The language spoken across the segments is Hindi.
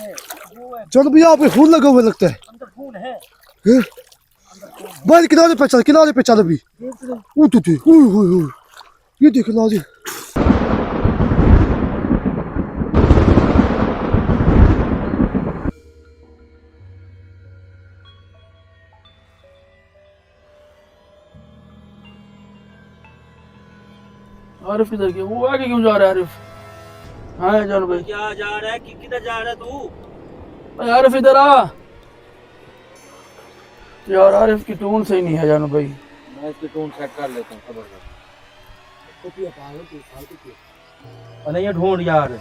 चलो भैया आपके खून लगा हुआ लगता है। अंदर खून है। भाई किनारे पे चल अभी। ये देख नाजिर। आरिफ किधर गया? वो आगे क्यों जा रहा है आरिफ? हाँ जान भाई। क्या जा रहा है कि किधर जा रहा है तू? भाई आरिफ इधर आ यार। आरिफ की टोन सही नहीं है जानू भाई। मैं इसकी टोन सेट कर लेता हूँ, खबर कर। नहीं ये ढूंढ यार।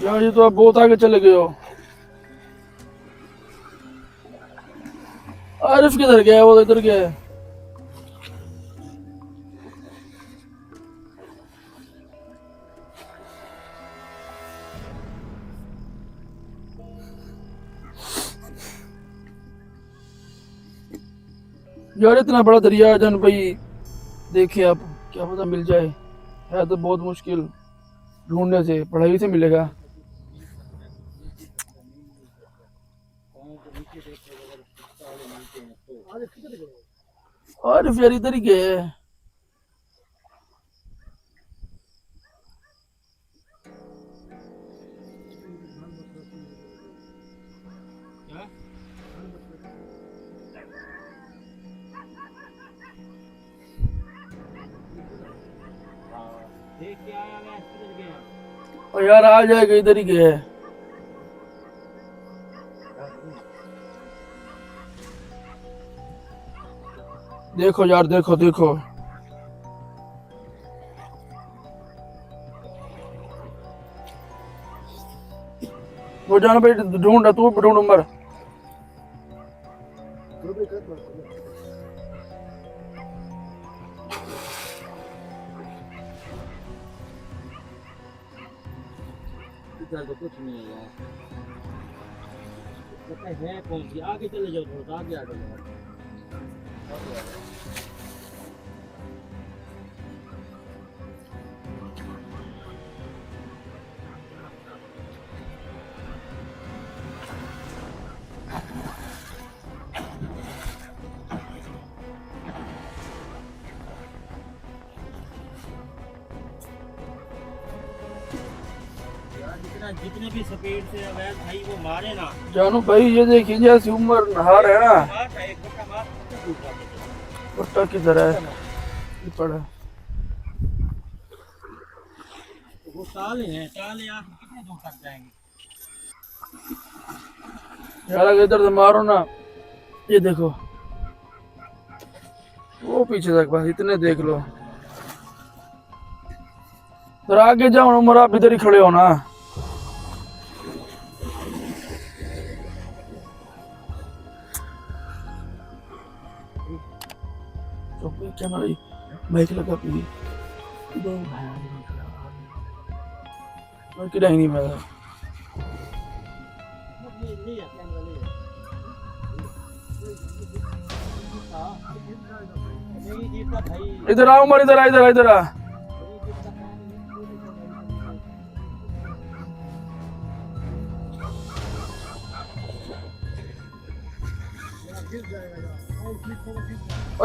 यार ये तो आप बहुत आगे चले गए हो। आरिफ किधर गया? वो इधर गया है। यार इतना बड़ा दरिया है जान भाई, देखिए आप, क्या पता मिल जाए। है तो बहुत मुश्किल, ढूंढने से पढ़ाई से मिलेगा। आरिफ यार इधर ही गए है। देख के आया मैं किधर गया। और यार आ जाएगा, इधर ही गया है। देखो यार, देखो देखो। वो जाना भाई, ढूंढ तू, ढूंढ उमर। इधर तो कुछ नहीं है यार। पता है कौन सी? आगे चले जाओ, थोड़ा आगे आ जाओ। जितने भी स्पीड से अवैध भाई वो मारे ना जानू भाई, ये देखिए जैसी उम्र नहार है ना। एक बट्टा मार तो टूट जाता। बट्टा किधर है? ये पड़ा। वो ताले हैं, ताले आप कितने दूर तक जाएंगे? यार अगर इधर से मारो ना, ये देखो वो पीछे तक, बस इतने देख लो। तो आगे जाओ ना उमर, आप इधर ही खड़े हो ना। तो क्या भाई, बाइक लगा पी किराई नहीं मिला। इधर आओ उमर, इधर आ, इधर आ, इधर आ।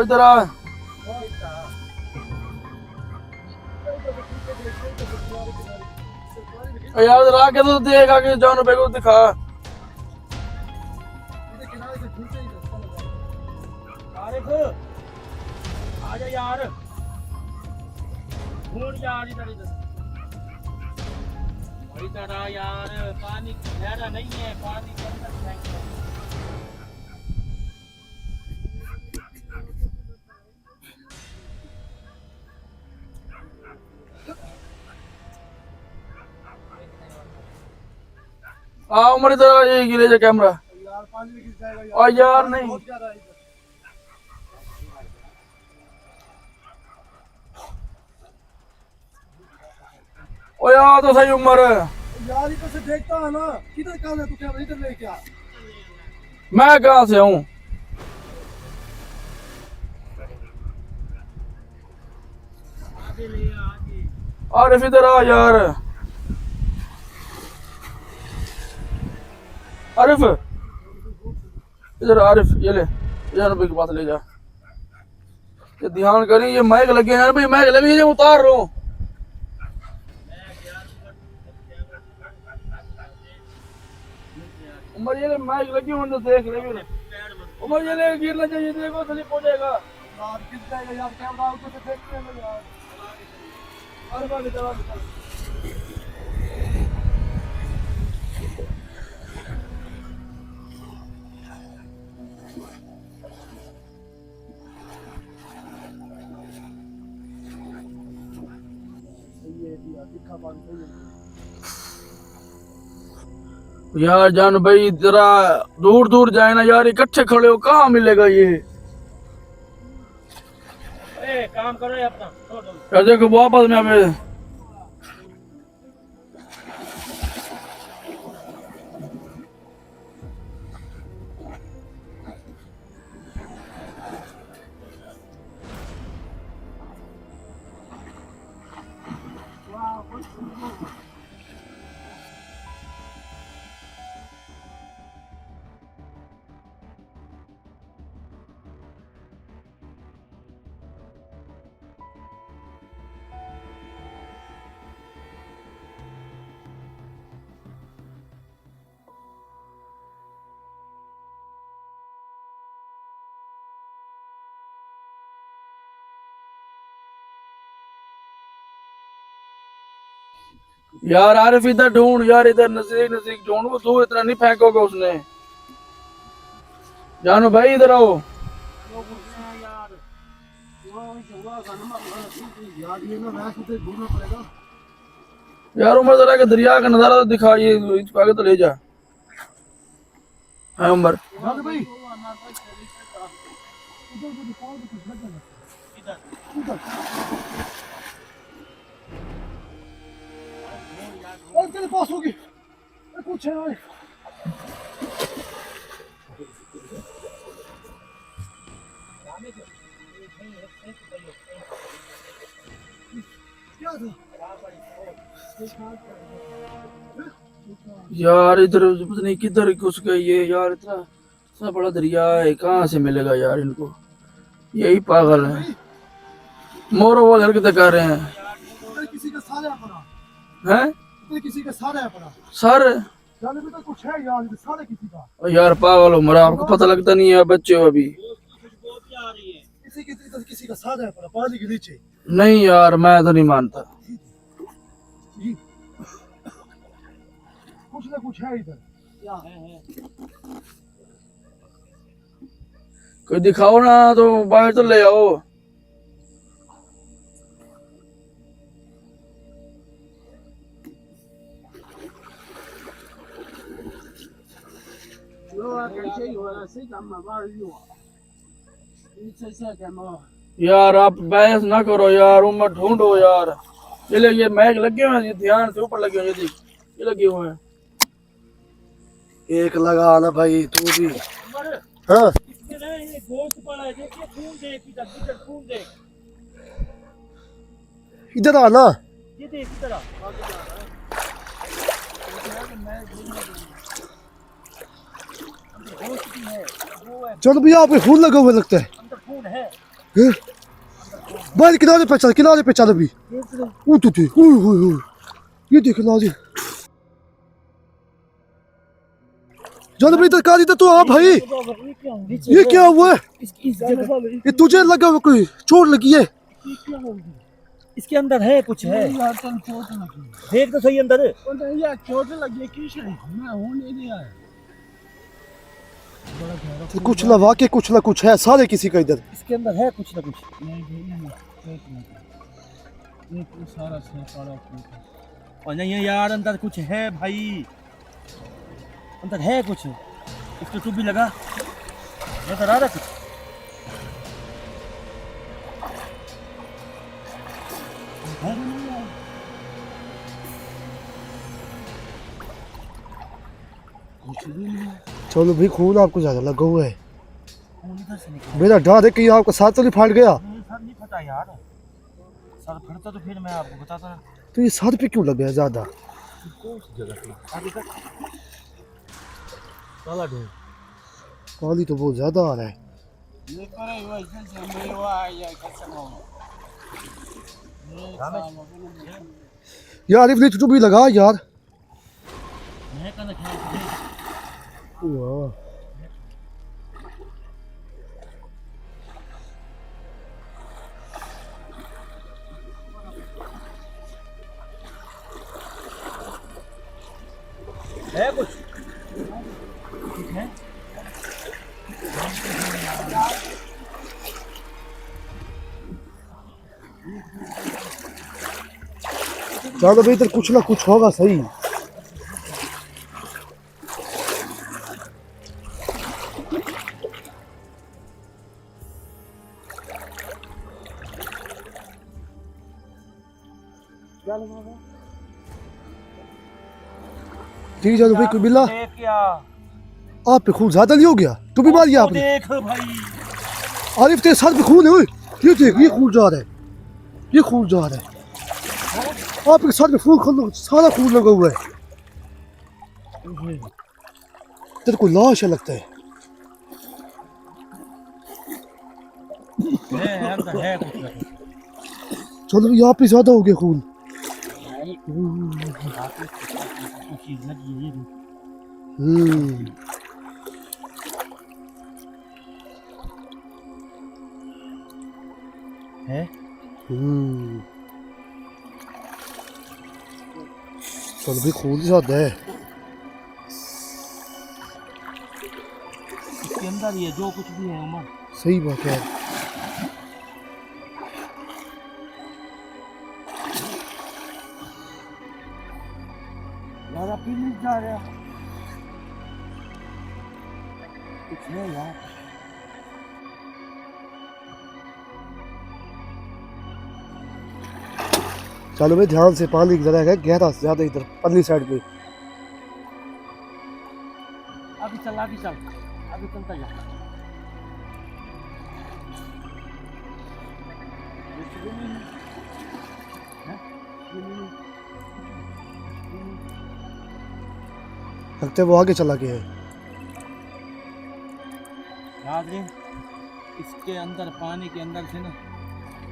इधर आ यार, इधर आके तो देख, आगे जानो बेगो दिखा। आरिफ आजा यार, ढूंढ यार इधर इधर। इधर आ यार, पानी गहरा नहीं है, पानी के अंदर फेंक। हाँ उमर इधर आ, ये गिरे जा कैमरा। यार पानी में गिर जाएगा यार। और यार नहीं, बहुत ज्यादा है इधर। ओ यार तो सही उमर। यार इधर से देखता है ना, किधर काम है तू, क्या इधर लेके आ। मैं कहाँ से हूँ? आगे ले आ, आगे। आरिफ इधर आ यार। आरिफ इधर, आरिफ ये ले, यार भाई के पास ले जा। ये ध्यान करें, ये माइक लगे यार भाई, माइक लगे, ये उतार रहा हूँ। उमर ये ले माइक लगी हुई, देख ले भी। उमर ये ले, गिरना चाहिए, देखो स्लिप हो जाएगा। यार गिर जाएगा यार, कैमरा ऊपर से देखते हैं ना यार। अरे बाबा चला चला। यार जान भाई जरा दूर दूर जाए ना यार, इकट्ठे खड़े हो कहाँ मिलेगा ये? ए, काम करो ये अपना, छोड़ दो। यार देखो वापस में हमें यार आरिफ इधर ढूंढ यार, इधर नजदीक नजदीक ढूंढ, वो दूर इतना नहीं फेंकोगे उसने। जानो भाई इधर आओ। यार ये ना वैसे तो ढूंढना पड़ेगा। यार उमर जरा के दरिया का नजारा तो दिखा, ये इसको आगे तो ले जा। है उमर, यार भाई तेरे पास होगी कुछ है भाई। क्या था यार इधर पता नहीं किधर घुस गए ये यार, इतना बड़ा दरिया है, कहाँ से मिलेगा यार इनको? यही पागल है, मोरो वो हरकतें कर रहे हैं। किसी का सारा पड़ा हैं? किसी का सारा पड़ा सर जाने में तो कुछ है यार, सारा किसी का। यार पागल हो मरा, आपको पता लगता नहीं है, बच्चे हो अभी। किसी का सारा पड़ा पानी के नीचे। नहीं यार मैं तो नहीं मानता। कुछ ना कुछ है इधर। क्या है? कोई दिखाओ ना तो बाहर तो ले आओ। यार आप बहस ना करो यार, उम्र ढूंढो यार। ये मैच लगे हुए हैं, ध्यान से ऊपर लगे हुए हैं, ये लगे हुए हैं। एक लगा ना भाई तू भी। हाँ इसमें ना ये गोश्त पड़ा है, देखिए खून देख, इधर खून देख। इधर आना, ये देख इधर आ। गोश्त भी है, वो है, चल भैया आप खून लगा हुआ लगता है। अंदर खून है। भाई किनारे पे चल अभी। ये देख किनारे। चल भाई इधर इधर तो आ भाई। ये क्या हुआ है? ये तुझे लगा हुआ, कोई चोट लगी है? इसके अंदर है कुछ है, देख तो सही अंदर है। चोट लगी है, तो कुछ ना वाकई कुछ ना कुछ है, सारे किसी का इधर। इसके अंदर है कुछ ना कुछ। और नहीं यार, अंदर कुछ है भाई, अंदर है कुछ। इसको चुप भी लगा, नजर आ रहा कुछ। कुछ भी नहीं। चलो भाई खून आपको ज्यादा लगा हुआ है। खून इधर से निकला। मेरा डर है कि आपका साथ तो नहीं फाट गया। नहीं, सर नहीं फटा यार। सर फटता तो फिर मैं आपको बताता ना। तो ये साथ पे क्यों लग गया ज्यादा? कौन सी जगह थी आगे तक? काला ढेर। पानी तो बहुत ज्यादा आ रहा है। ये करे वो ऐसे से मेवा या कसम हो। यार इतनी चुटू भी लगा यार। मैं कहना ख्याल वाह है कुछ है। चलो भाई इधर कुछ ना कुछ होगा सही। ठीक है चलो भाई कोई मिला क्या आप पे खून ज्यादा नहीं हो गया? तू भी मारी आपने? देख भाई। आरिफ तेरे सर पे खून है ओए। ये देख ये खून जा रहा है। ये खून जा रहा है। आपके सर पे खून सारा खून लगा हुआ है। तेरे को लाश है लगता है। अंदर है कुछ। चलो यहाँ पे ज्यादा हो गया खून। चीज लगी है ये। है चलो भी खून ज्यादा है। इसके अंदर ही है जो कुछ भी है उमर। सही बात है। यार अभी नहीं जा रहा कुछ है यार। चलो भाई ध्यान से पानी जरा है गहरा ज्यादा इधर पल्ली साइड पे। आगे चल आगे चल आगे चलता जा। लगता है वो आगे चला गया है। याद रहे इसके अंदर पानी के अंदर से ना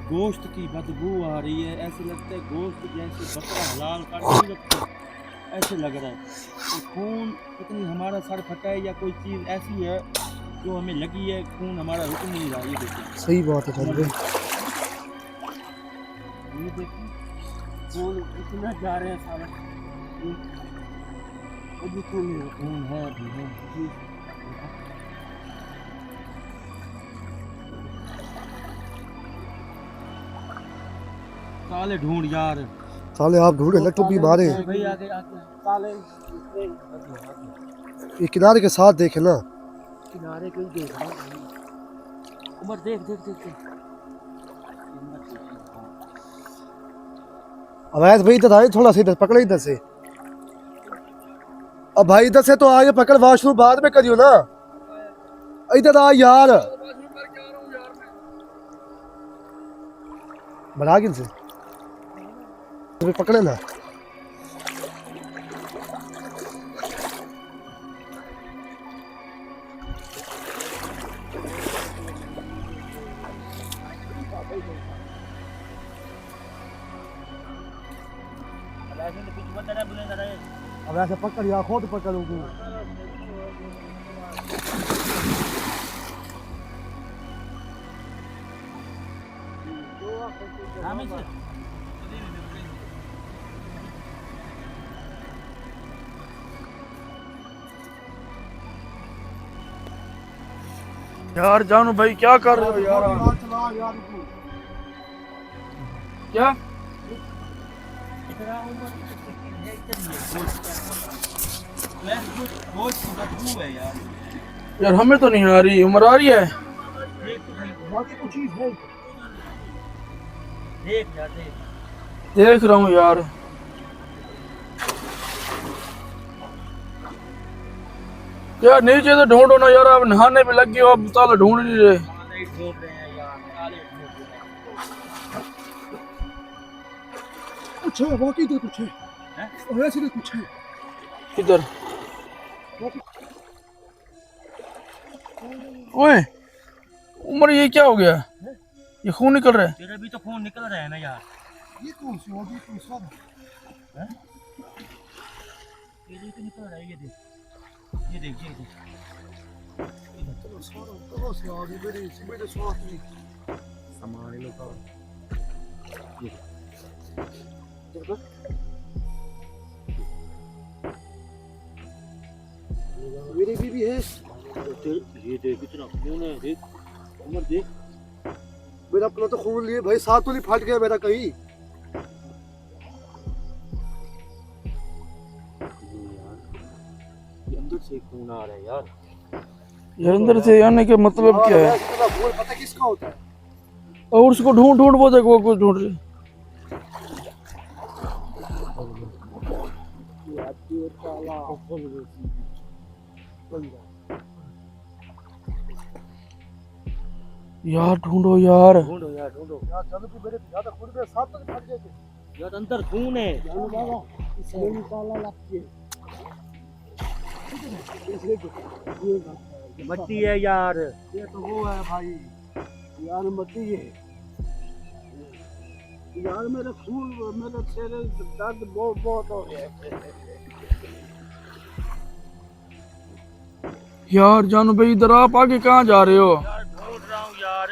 गोश्त की बदबू आ रही है। ऐसे लगता है गोश्त जैसे बकरा हलाल कर नहीं लगता ऐसे लग रहा है। तो खून कितनी हमारा सर फटा है या कोई चीज़ ऐसी है जो हमें लगी है। खून हमारा रुक नहीं रहा। ये देखिए सही बात है चलो भाई। ये देखिए खून इतना जा रहे हैं सारा। अभी खून है अभी है। काले ढूंढ यार। साले आप ढूंढे लट्टू भी मारे। भाई आगे आगे काले ये किनारे के साथ देखे ना। किनारे कोई देख रहा है। उमर देख देख देख देख। अवैध भाई इधर आए थोड़ा सा इधर पकड़े इधर से। अब भाई इधर से तो आगे पकड़ वॉशरूम बाद में करियो ना। इधर आ यार बढ़ा गिन से तुम्हें पकड़े ना। अब ऐसे पकड़ या खुद पकड़ूंगी। यार जानू भाई क्या कर रहे हो यार? क्या यार हमें तो नहीं आ रही। उम्र आ रही है। देख रहा हूँ यार। यार नीचे तो ढूंढो ना यार, आप नहाने पे लग गए हो, अब साला ढूंढ नहीं रहे। ताले ढूंढ रहे हैं यार, ताले ढूंढ रहे हैं। कुछ है वाकई तो कुछ है हैं? वैसे तो कुछ है किधर? ओए उमर, ये क्या हो गया? ये खून निकल रहा है। तेरा भी तो खून निकल रहा है ना यार। ये कौन सी होगी कौन सा तेरे तो निकल रहा है, ये देख, ये देख, ये देख। चलो सारा कहाँ से आ गई मेरे साथ नहीं सामान लो का। मेरी बीवी है ये देख कितना खून है, देख उमर देख। मेरा अपना तो खून लिए भाई, साथ तो नहीं फट गया मेरा कहीं। ये अंदर से खून आ रहा है यार। ये अंदर से आने का मतलब क्या है? इतना खून पता किसका होता है? और उसको ढूंढ ढूंढ वो देखो, वो कुछ ढूंढ रहे। यार ढूंढो यार। ढूंढो यार, ढूंढो यार चलो कि मेरे ज्यादा खून मेरे साथ तो नहीं फट गए थे यार, अंदर खून है। चलो बाबा इसमें निकाला लगती मट्टी है यार। ये तो वो है भाई यार, मट्टी है यार। मेरे खून मेरे चेहरे दर्द बहुत हो गया यार जानू भाई, इधर आप आगे कहाँ जा रहे हो? यार ढूंढ रहा हूँ यार।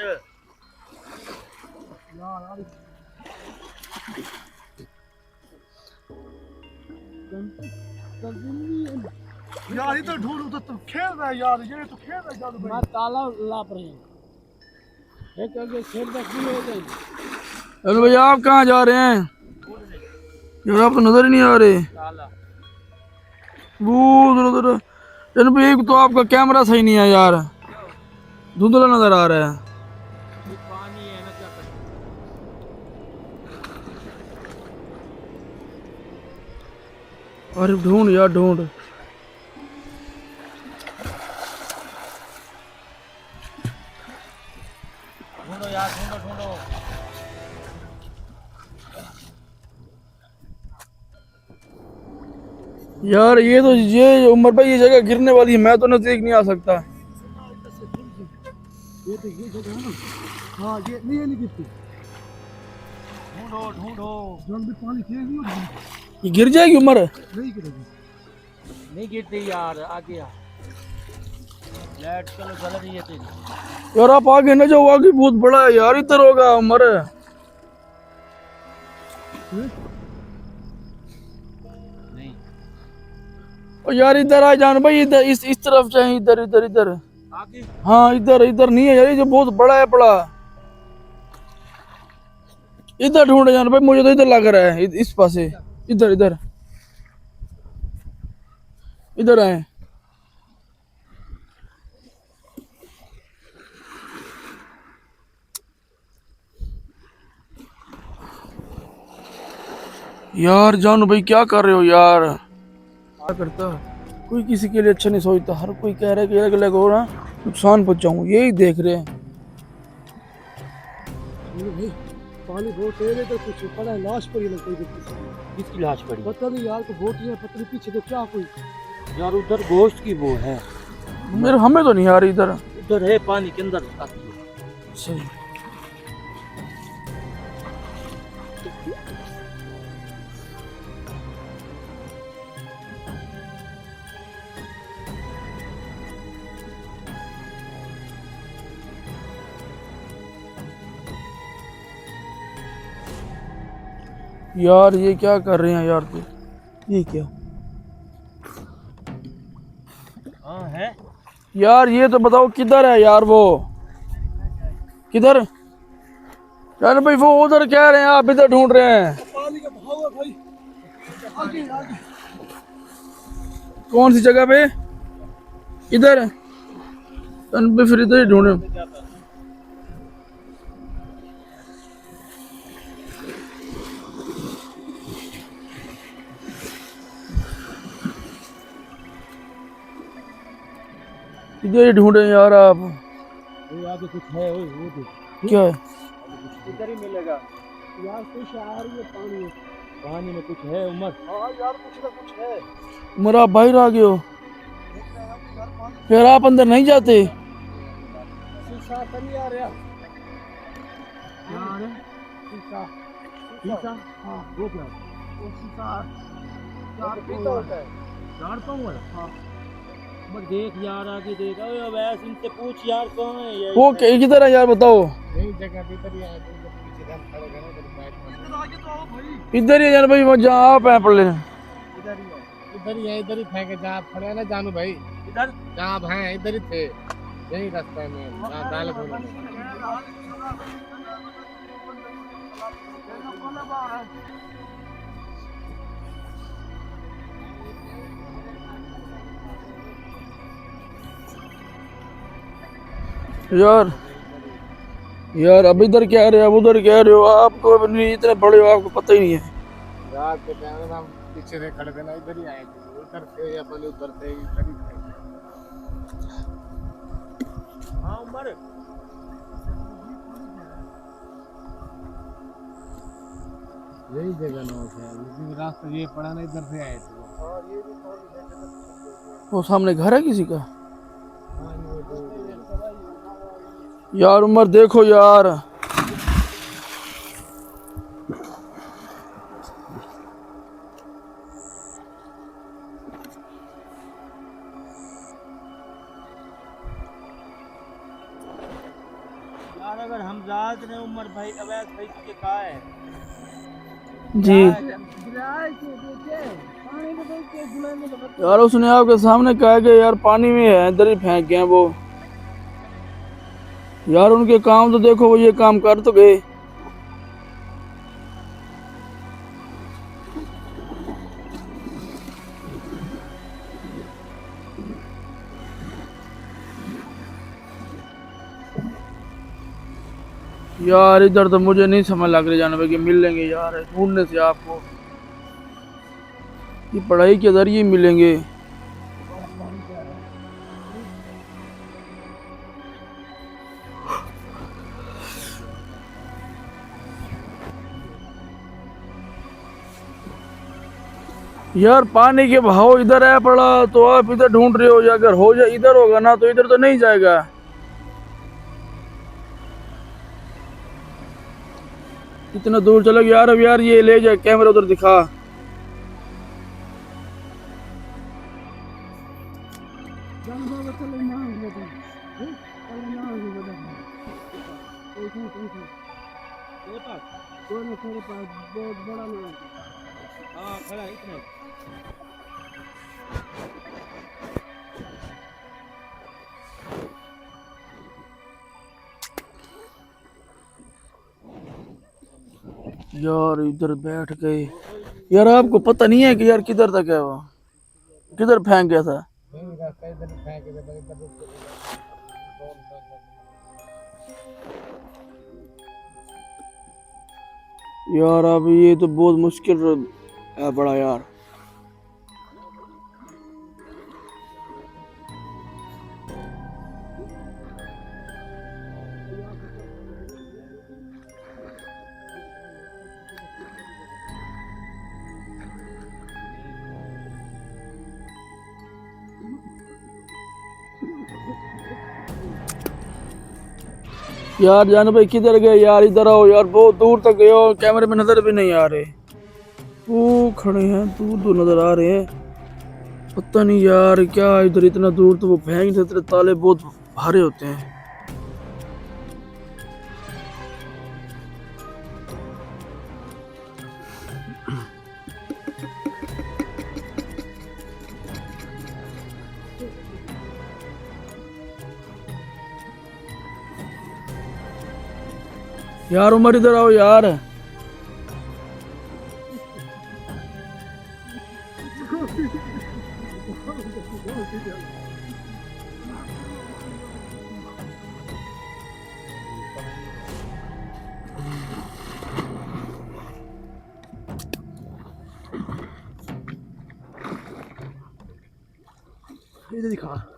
यार इधर ढूंढ, तो तुम खेल रहे यार, ये तो खेल रहे जादू भाई। ताला लाप रहे हैं, एक आगे खेल रख भी हो गए। हेलो भैया, आप कहाँ जा रहे हैं? यार आप तो नजर ही नहीं आ रहे। ताला वो उधर उधर। जानू भाई, एक तो आपका कैमरा सही नहीं है यार, धुंधला नजर आ रहा है। पानी है ना, क्या करें। अरे ढूंढ यार ढूंढ। ढूंढो यार, ढूंढो ढूंढो। यार ये उमर भाई, ये जगह गिरने वाली है, मैं तो नजदीक नहीं आ सकता। ये तो ये जगह है ना। हाँ ये नहीं गिरती। ढूंढो ढूंढो। जल में पानी तेज नहीं होता, ये गिर जाएगी उमर? नहीं गिरेगी। नहीं गिरती यार, आगे आ। लाइट चलो जल रही है तेरी। यार आप आगे न जाओ, आगे बहुत बड़ा है यार, इधर होगा उमर। नहीं और यार इधर आ जान भाई, इधर इस तरफ जाए, इधर इधर इधर। आगे। हाँ इधर इधर नहीं है यार, ये जो बहुत बड़ा है बड़ा। इधर ढूंढे जान भाई, मुझे तो इधर लग रहा है, इस पासे। इधर इधर इधर आए। यार जानू भाई, क्या कर रहे हो यार? क्या करता, कोई किसी के लिए अच्छा नहीं सोचता, हर कोई कह रहा है कि अगले को ना नुकसान पहुंचाऊं, यही देख रहे हैं। नहीं भाई पानी बहुत तेज है, तो कुछ पड़ा है, लाश पड़ी लगती है किसकी लाश पड़ी? पता नहीं यार, को बोटियां पतली पीछे तो क्या कोई। यार उधर गोश्त की वो है। मेरे हमें तो नहीं आ रही इधर। उधर है, पानी के अंदर आती है। सही। यार ये क्या कर रहे हैं यार? तो ये क्या हाँ है यार? ये तो बताओ किधर है यार, वो किधर? यार भाई वो उधर कह रहे हैं, आप इधर ढूंढ रहे हैं। पानी का बहाव है भाई, आगे आगे। कौन सी जगह पे? इधर। फिर इधर ही ढूंढे। इधर ही ढूंढे यार आप। ये आगे कुछ है, ओए वो देख, क्या है? इधर ही मिलेगा यार, कुछ आ रही है पानी में, पानी में कुछ है उमर। हाँ यार कुछ ना कुछ है। मेरा आप बाहर आ गए हो, देख रहे हैं हम कि यार पानी फिर आप अंदर नहीं जाते? शीशा तो नहीं आ रहा यार, शीशा, शीशा, हाँ वो क्या, वो शीशा चार पीता होता है। चार पाँव है। हाँ मत देख यार, आगे देख, अबे अवैस इनसे पूछ यार कहाँ है ये। वो किधर है यार बताओ? यही जगह पे इधर ही आए, इधर पीछे हम खड़े खड़े इधर बैठ कर। इधर आगे तो आओ भाई। इधर ही है यार भाई, वो जहाँ आप हैं पड़ ले। इधर ही है, इधर ही है, इधर ही फेंके जहाँ आप खड़े हैं ना जानू भाई, इधर जहाँ आप हैं इधर ही थे, यही रास्ते में जहाँ डाले थे उन्होंने। यार यार अब इधर कह रहे हो, अब उधर कह रहे हो, आपको अब नहीं, इतने बड़े हो आपको पता ही नहीं है। रात के टाइम में हम पीछे से खड़े थे ना, इधर ही आए थे, उधर थे या पहले उधर थे, इधर ही थे। हाँ उमर, यही जगह नोट है, इसी रास्ता ये पड़ा ना, इधर से आए थे। हाँ ये भी पानी है जगह। वो सामने घर है किसी का? हाँ ये तो यार उमर देखो यार, यार अगर हम रात ने उमर भाई अवैध भाई के कहा है जी यार, उसने आपके सामने कहा कि यार पानी में है, इधर ही फेंक गए वो। यार उनके काम तो देखो, वो ये काम कर तो गए। यार इधर तो मुझे नहीं समझ लग रही जाने कि मिल लेंगे यार, ढूंढने से आपको ये पढ़ाई के जरिए मिलेंगे। यार पानी के बहाव इधर है पड़ा, तो आप इधर ढूंढ रहे हो, या अगर हो जाए इधर होगा ना तो इधर तो नहीं जाएगा। इतना दूर चलो यार, अब यार ये ले जाए कैमरा उधर दिखा। बहुत बड़ा नाम, हाँ खड़ा है इतना। यार इधर बैठ गए। यार आपको पता नहीं है कि यार किधर तक है वो, किधर फेंक गया था? रास्ता इधर फेंक के इधर इधर। यार अब ये तो बहुत मुश्किल है बड़ा यार। यार जान भाई किधर गए यार, इधर आओ यार, बहुत दूर तक गए हो, कैमरे में नजर भी नहीं आ रहे। वो खड़े हैं, दूर दूर नजर आ रहे हैं, पता नहीं यार क्या इधर इतना दूर, तो वो फेंक देते, ताले बहुत भारे होते हैं। यार उमर इधर आओ यार। इधर दिखा।